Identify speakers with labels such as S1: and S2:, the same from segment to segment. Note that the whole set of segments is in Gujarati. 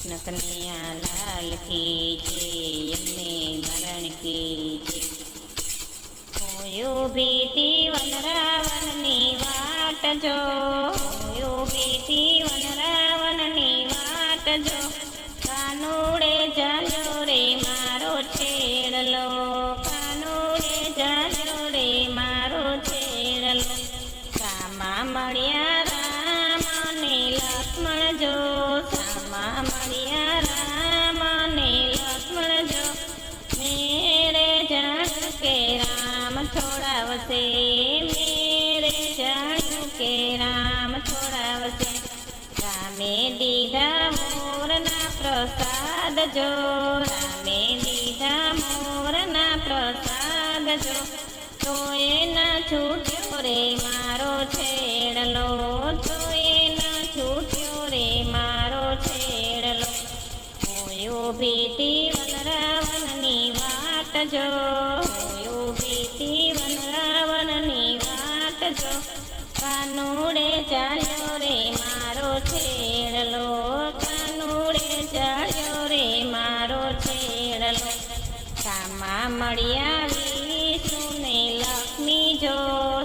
S1: કૃષ્ણ કનૈયા લાલ કી જય, એમને મરણ કી જય। હોયો ભીતી વનરાવનની વાટ જો, હોયો ભીતી વનરાવનની વાટ જો, કાનુડે ચાલ્યો રે મારો છેડલો, કાનુડે ચાલ્યો રે મારો છેડલો। સામા મળ્યા રામ અને લક્ષ્મણ જો, સામા મળ્યા રામ અને લક્ષ્મણ જો, મેરે જાણ્યું કે રામ છોડાવશે, મેરે જાણ્યું કે રામ છોડાવશે। રામે દીધા મોરના પ્રસાદ જો, રામે દીધા મોરના પ્રસાદ જો, તો એના છૂટ્યો રે મારો છેડલો, તો એના છૂટ્યો રે મારો છેડલો। હોયો ભીતી વનરાવનની વાટ જો, હોયો ભીતી વનરાવનની વાટ જો, કાનુડે ચાલ્યો રે મારો છેડલો, કાનુડે ચાલ્યો રે મારો છેડલો। સામા મળ્યા વિષ્ણુ ને લક્ષ્મી જો,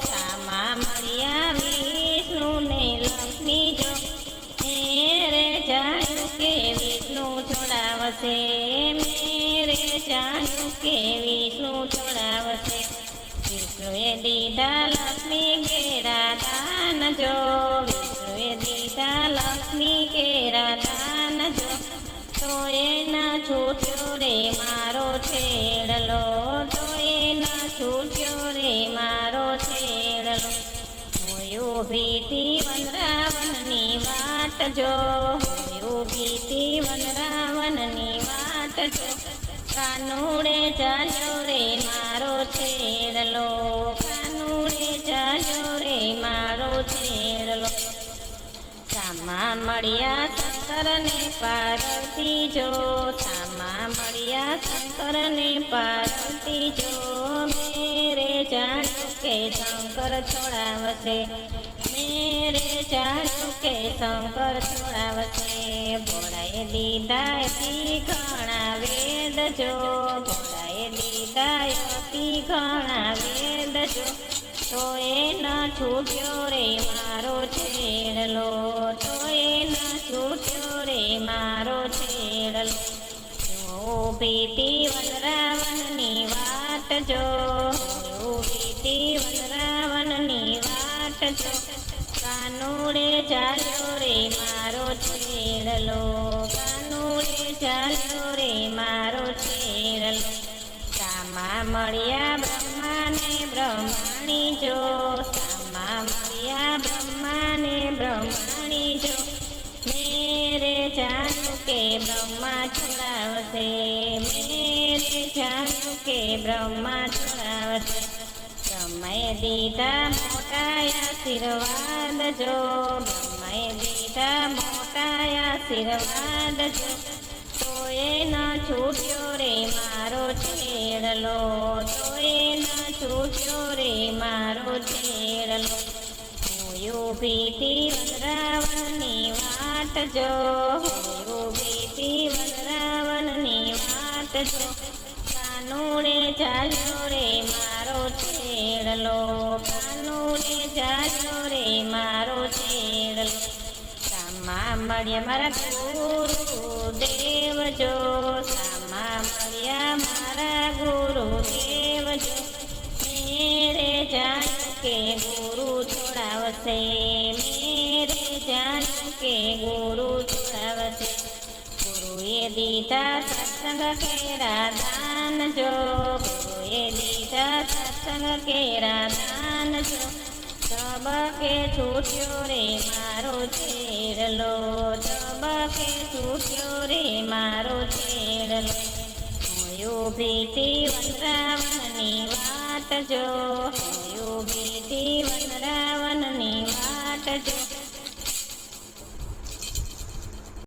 S1: સામા મળ્યા વિષ્ણુ ને લક્ષ્મી જો, મેરે જાણ્યું કે વિષ્ણુ છોડાવશે, મેરે જાણ્યું કે વિષ્ણુ છોડાવશે। વિષ્ણુએ દીધા લક્ષ્મી કેરા દાન જો, વિષ્ણુએ દીધા લક્ષ્મી કેરા દાન જો, તો એના છૂટ્યો રે મારો છેડલો, તો એના છૂટ્યો રે મારો છેડલો। હોયો ભીતી વનરાવનની વાટ જો, હોયો ભીતી વનરાવનની વાટ જો, કાનુડે ચાલ્યો રે મારો છેડલો, કાનુડે ચાલ્યો રે મારો છેડલો। સામા મળ્યા શંકર ને પાર્વતી જો, સામા મળ્યા શંકર ને પાર્વતી જો, મેરે જાણ્યું કે શંકર છોડાવશે, મેરે જાણ્યું કે શંકર છોડાવશે। ભોળાએ દીધા અતિ ઘણા વેદ જો, ભોળાએ દીધા અતિ ઘણા વેદ જો, તો એના છૂટ્યો રે મારો છેડલો, તો એના છૂટ્યો રે મારો છેડલો। હોયો ભીતી વનરાવનની વાટ જો, હોયો ભીતી વનરાવનની વાટ જો, કાનુડે ચાલ્યો રે મારો છેડલો, કાનુડે ચાલ્યો રે મારો છેડલો। સામા મળ્યા બ્રહ્મા ને બ્રહ્માણી જો, સામા મળ્યા બ્રહ્મા ને બ્રહ્માણી જો, મેરે જાણ્યું કે બ્રહ્મા છોડાવશે, મેરે જાણ્યું કે બ્રહ્મા છોડાવશે। બ્રહ્માએ દીધા મોટા આશીર્વાદ જો, બ્રહ્માએ દીધા મોટા આશીર્વાદ જો, તો એના છૂટ્યો રે મારો છેડલો, તો એના છૂટ્યો રે મારો છેડલો। હોયો ભીતી વનરાવનની વાટ જો, હોયો ભીતી વનરાવનની વાટ જો, કાનુડે ચાલ્યો રે મારો છેડલો, કાનુડે ચાલ્યો રે મારો છેડલો। સામા મળ્યા મારા ગુરુદેવ જો, સામા મળ્યા મારા ગુરુદેવ જો, મેરે જાણ્યું કે ગુરુ છોડાવશે, મેરે જાણ્યું કે ગુરુ છોડાવશે। ગુરુએ દીધા સત્સંગ કેરા દાન જો, ગુરુએ દીધા સત્સંગ કેરા દાન જો, તબકે છૂટ્યો રે મારો છેડલો, તબકે છૂટ્યો રે મારો છેડલો। હોયો ભીતી વનરાવનની વાટ જો, હોયો ભીતી વનરાવનની વાટ જો,